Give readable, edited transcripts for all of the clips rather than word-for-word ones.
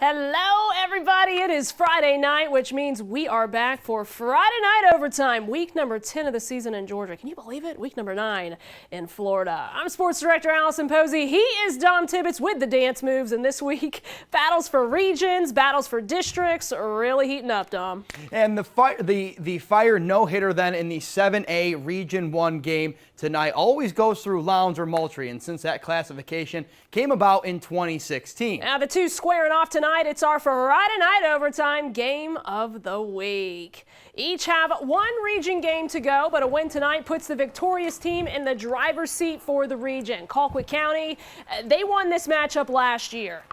Hello, everybody. It is Friday night, which means we are back for Friday Night Overtime, week number 10 of the season in Georgia. Can you believe it? Week number 9 in Florida. I'm Sports Director Allison Posey. He is Dom Tibbetts with the dance moves, and this week, battles for regions, battles for districts are really heating up, Dom. And the Fire no-hitter then in the 7A Region 1 game tonight always goes through Lowndes or Moultrie, and since that classification came about in 2016. Now the two squaring off tonight. It's our Friday Night Overtime game of the week. Each have one region game to go, but a win tonight puts the victorious team in the driver's seat for the region. Colquitt County, they won this matchup last year.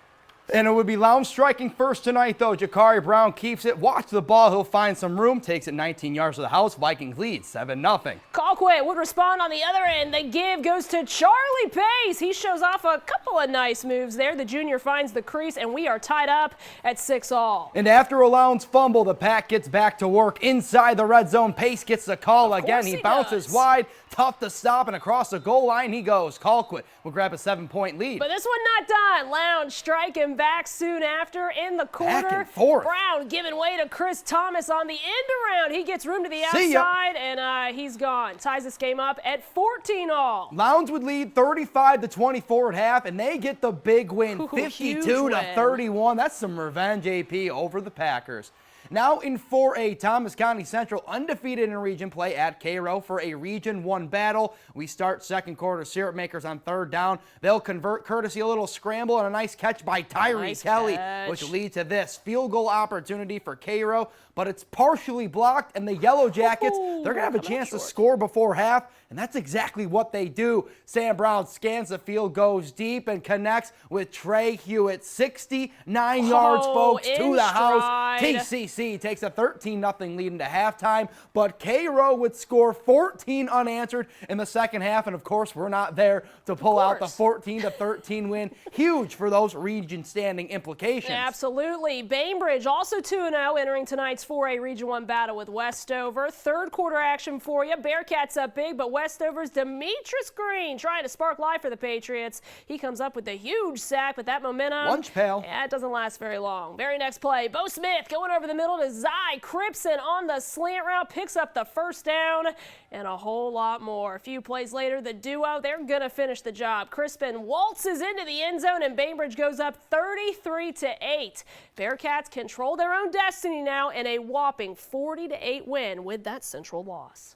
And it would be Lowndes striking first tonight, though. Jakari Brown keeps it. Watch the ball. He'll find some room. Takes it 19 yards to the house. Vikings lead 7-0. Colquitt would respond on the other end. The give goes to Charlie Pace. He shows off a couple of nice moves there. The junior finds the crease, and we are tied up at 6-all. And after a Lowndes fumble, the Pack gets back to work inside the red zone. Pace gets the call again. He bounces wide. Tough to stop, and across the goal line he goes. Colquitt will grab a 7-point lead. But this one not done. Lowndes striking back soon after in the corner. Back and forth. Brown giving way to Chris Thomas on the end around. He gets room to the outside, and he's gone. Ties this game up at 14-all. Lowndes would lead 35-24 at half, and they get the big win, 52-31. That's some revenge, AP, over the Packers. Now in 4A, Thomas County Central undefeated in region play at CAIRO for a Region 1 battle. We start second quarter. Syrup makers on third down. They'll convert courtesy a little scramble and a nice catch by Tyree Kelly, which will lead to this field goal opportunity for CAIRO, but it's partially blocked, and the Yellow Jackets, they're going to have a chance to score before half, and that's exactly what they do. Sam Brown scans the field, goes deep, and connects with Trey Hewitt. 69 yards, folks, to the house. TCC takes a 13-0 lead into halftime, but CAIRO would score 14 unanswered in the second half, and of course, we're not there to pull out the 14-13 win. Huge for those region standing implications. Absolutely. BAINBRIDGE also 2-0 entering tonight's 4A Region 1 battle with Westover. Third quarter action for you. Bearcats up big, but Westover's Demetrius Green trying to spark life for the Patriots. He comes up with a huge sack, but that momentum, lunch pail. Yeah, it doesn't last very long. Very next play, Bo Smith going over the middle to Zy Cripson on the slant route, picks up the first down, and a whole lot more. A few plays later, the duo, they're going to finish the job. Crispin waltzes into the end zone, and BAINBRIDGE goes up 33-8. Bearcats control their own destiny now in a whopping 40-8 win with that Central loss.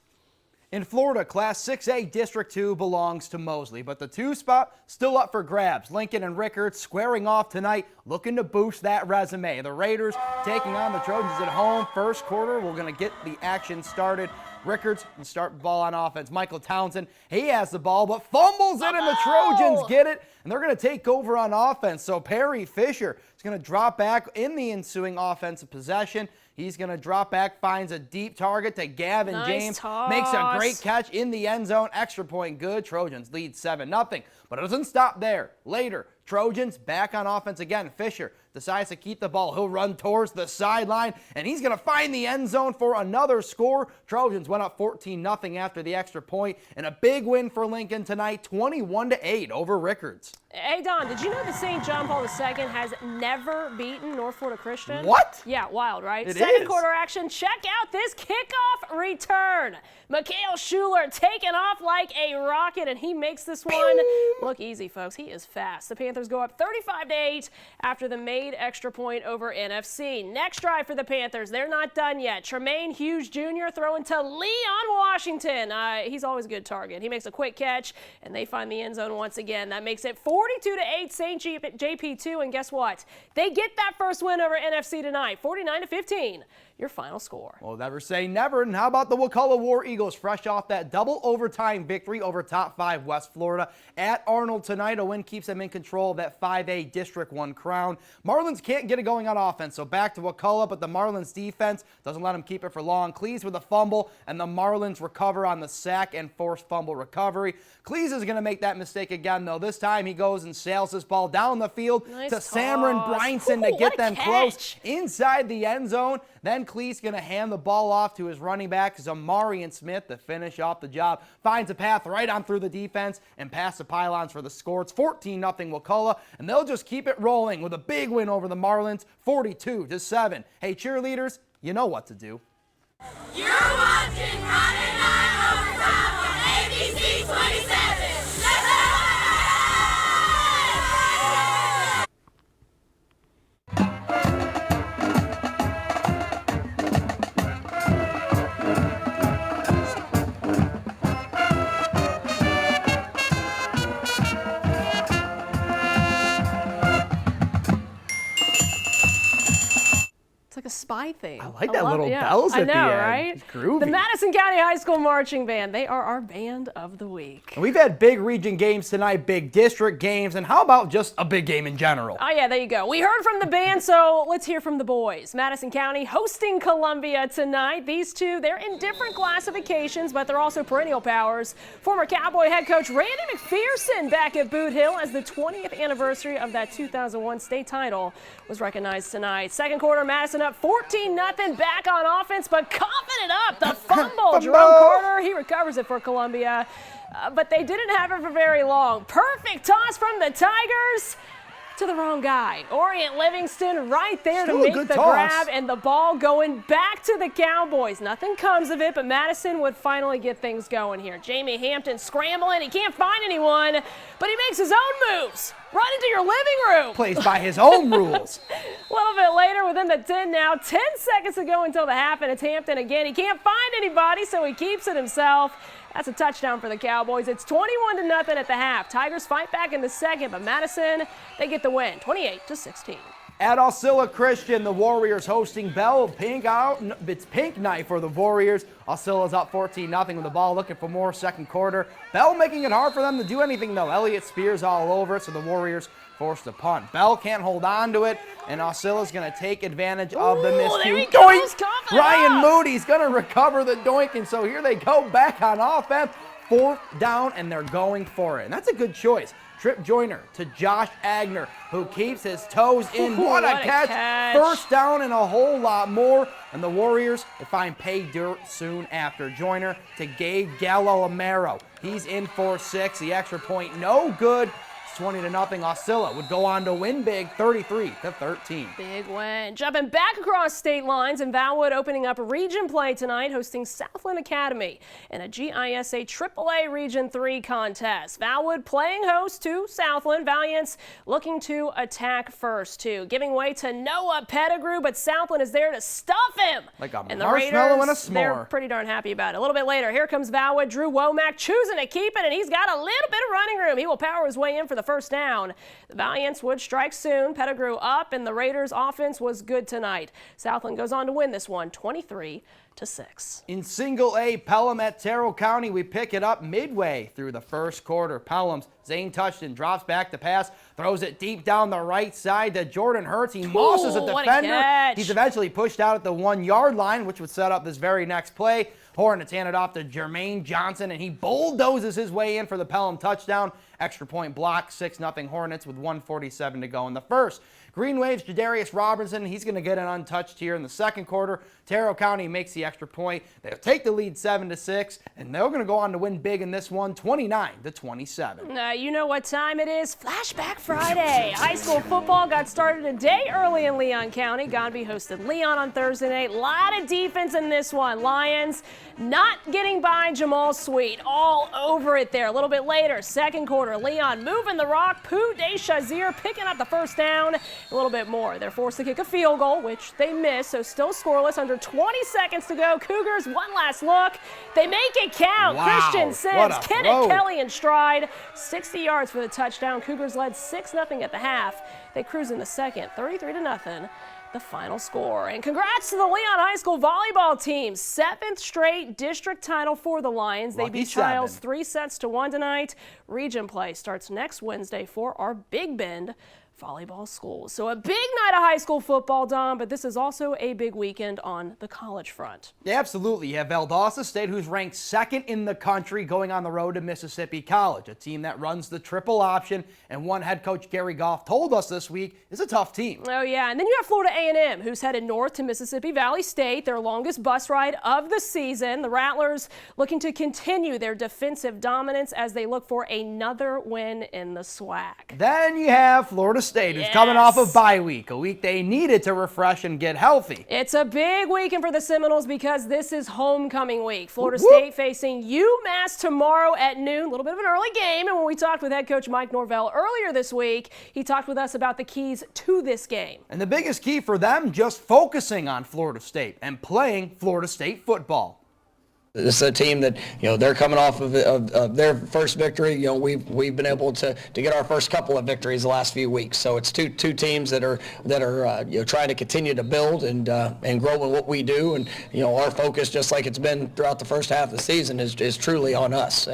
In Florida, Class 6A District 2 belongs to Mosley, but the 2 spot still up for grabs. Lincoln and Rickards squaring off tonight, looking to boost that resume. The Raiders taking on the Trojans at home. First quarter, we're going to get the action started. Rickards can start the ball on offense. Michael Townsend, he has the ball, but fumbles it, and the Trojans get it, and they're going to take over on offense. So Perry Fisher is going to drop back in the ensuing offensive possession. He's going to drop back, finds a deep target to Gavin James. Makes a great catch in the end zone. Extra point good. Trojans lead 7-0. But it doesn't stop there. Later, Trojans back on offense again. Fisher decides to keep the ball. He'll run towards the sideline, and he's going to find the end zone for another score. Trojans went up 14-0 after the extra point, and a big win for Lincoln tonight, 21-8 over Rickards. Hey, Don, did you know that St. John Paul II has never beaten North Florida Christian? What? Yeah, wild, right? It Second is. quarter action. Check out this kickoff return. Mikhail Schuler taking off like a rocket, and he makes this one look easy, folks. He is fast. The Panthers go up 35-8 after the made extra point over NFC. Next drive for the Panthers. They're not done yet. Tremaine Hughes Jr. throwing to Leon Washington. He's always a good target. He makes a quick catch, and they find the end zone once again. That makes it 42-8 St. JP2, and guess what? They get that first win over NFC tonight, 49-15. Your final score. Well, never say never. And how about the Wakulla War Eagles, fresh off that double overtime victory over top 5 West Florida at Arnold tonight? A win keeps them in control of that 5A District 1 crown. Marlins can't get it going on offense, so back to Wakulla, but the Marlins defense doesn't let them keep it for long. Cleese with a fumble, and the Marlins recover on the sack and forced fumble recovery. Cleese is going to make that mistake again, though. This time he goes and sails this ball down the field to Samron Brynson to get them close inside the end zone. Then Cleese going to hand the ball off to his running back, Zamarian Smith, to finish off the job. Finds a path right on through the defense and past the pylons for the score. It's 14-0 Wakulla. McCullough, and they'll just keep it rolling with a big win over the Marlins, 42-7. Hey, cheerleaders, you know what to do. You're watching Friday Night Overtime on ABC 27's. Let's go! It's like a spy thing. I like that little bells at the end. I know, right? It's groovy. The Madison County High School Marching Band. They are our band of the week. And we've had big region games tonight, big district games, and how about just a big game in general? Oh yeah, there you go. We heard from the band, so let's hear from the boys. Madison County hosting Columbia tonight. These two, they're in different classifications, but they're also perennial powers. Former Cowboy head coach Randy McPherson back at Boot Hill as the 20th anniversary of that 2001 state title was recognized tonight. Second quarter, Madison up 14-0, back on offense, but coughing it up. The fumble. Jerome Carter, he recovers it for Columbia, but they didn't have it for very long. Perfect toss from the Tigers to the wrong guy. Orient Livingston right there Still to make the toss. grab, and the ball going back to the Cowboys. Nothing comes of it, but Madison would finally get things going here. Jamie Hampton scrambling. He can't find anyone, but he makes his own moves right into your living room. Plays by his own rules. A little bit later, within the 10 now, 10 seconds to go until the half, and it's Hampton again. He can't find anybody, so he keeps it himself. That's a touchdown for the Cowboys. It's 21-0 at the half. Tigers fight back in the second, but Madison, they get the win, 28-16. At Osceola Christian, the Warriors hosting Bell. It's pink night for the Warriors. Osceola's up 14-0 with the ball, looking for more second quarter. Bell making it hard for them to do anything, though. Elliott Spears all over it, so the Warriors forced to punt. Bell can't hold on to it, and Osceola's going to take advantage of the miscue. Doink! Ryan Moody's going to recover the doink, and so here they go back on offense. Fourth down, and they're going for it. And that's a good choice. Trip Joyner to Josh Agner, who keeps his toes in. What a catch. First down and a whole lot more. And the Warriors will find pay dirt soon after. Joyner to Gabe Gallo-Amaro. He's in for 6. The extra point, no good. 20-0. Osceola would go on to win big, 33-13. Big win. Jumping back across state lines, and Valwood opening up region play tonight, hosting Southland Academy in a GISA AAA Region 3 contest. Valwood playing host to Southland. Valiants looking to attack first, too. Giving way to Noah Pettigrew, but Southland is there to stuff him. Like a and marshmallow and a s'more. They're pretty darn happy about it. A little bit later, here comes Valwood. Drew Womack choosing to keep it, and he's got a little bit of running room. He will power his way in for the first down. The Valiants would strike soon. Pettigrew up, and the Raiders' offense was good tonight. Southland goes on to win this one, 23-6. In Single A, Pelham at Terrell County, we pick it up midway through the first quarter. Pelham's Zane Touchton drops back to pass, throws it deep down the right side to Jordan Hurts. He mosses a defender. He's eventually pushed out at the 1-yard line, which would set up this very next play. Hornets hand it off to Jermaine Johnson, and he bulldozes his way in for the Pelham touchdown. Extra point block, 6-0 Hornets with 1:47 to go in the first. Green Wave's Jadarius Robinson, he's going to get an untouched here in the second quarter. Terrell County makes the extra point. They'll take the lead 7-6, and they're going to go on to win big in this one, 29-27. You know what time it is? Flashback Friday. High school football got started a day early in Leon County. Godby hosted Leon on Thursday night. A lot of defense in this one. Lions not getting by Jamal Sweet. All over it there. A little bit later, second quarter, Leon moving the rock. Pooh Deshazier picking up the first down. A little bit more. They're forced to kick a field goal, which they miss, so still scoreless. Under 20 seconds to go. Cougars, one last look. They make it count. Wow, Christian Sims, Kenneth Kelly in stride. 60 yards for the touchdown. Cougars led 6-0 at the half. They cruise in the second, 33-0. The final score. And congrats to the Leon High School volleyball team. 7th straight district title for the Lions. They beat Childs 3-1 tonight. Region play starts next Wednesday for our Big Bend volleyball schools. So a big night of high school football, Dom, but this is also a big weekend on the college front. Yeah, absolutely. You have Valdosta State, who's ranked second in the country, going on the road to Mississippi College, a team that runs the triple option, and one head coach Gary Goff told us this week is a tough team. Oh yeah, and then you have Florida A&M, who's headed north to Mississippi Valley State, their longest bus ride of the season. The Rattlers looking to continue their defensive dominance as they look for another win in the SWAC. Then you have Florida State, who's coming off of bye week, a week they needed to refresh and get healthy. It's a big weekend for the Seminoles because this is homecoming week. Florida State facing UMass tomorrow at noon, a little bit of an early game. And when we talked with head coach Mike Norvell earlier this week, he talked with us about the keys to this game. And the biggest key for them, just focusing on Florida State and playing Florida State football. This is a team that, they're coming off of their first victory. We've been able to get our first couple of victories the last few weeks. So it's two teams that are trying to continue to build and grow in what we do. And our focus, just like it's been throughout the first half of the season, is truly on us.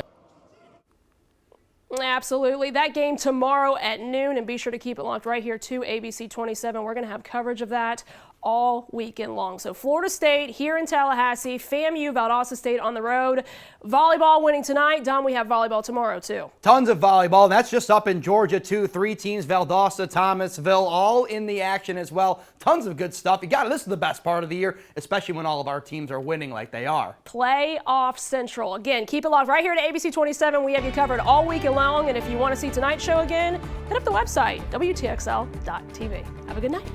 Absolutely. That game tomorrow at noon, and be sure to keep it locked right here to ABC 27. We're going to have coverage of that all weekend long. So Florida State here in Tallahassee, FAMU, Valdosta State on the road. Volleyball winning tonight. Dom, we have volleyball tomorrow too. Tons of volleyball. That's just up in Georgia too. 3 teams, Valdosta, Thomasville, all in the action as well. Tons of good stuff. This is the best part of the year, especially when all of our teams are winning like they are. Playoff Central. Again, keep it locked right here to ABC 27. We have you covered all weekend long. And if you want to see tonight's show again, hit up the website, WTXL.tv. Have a good night.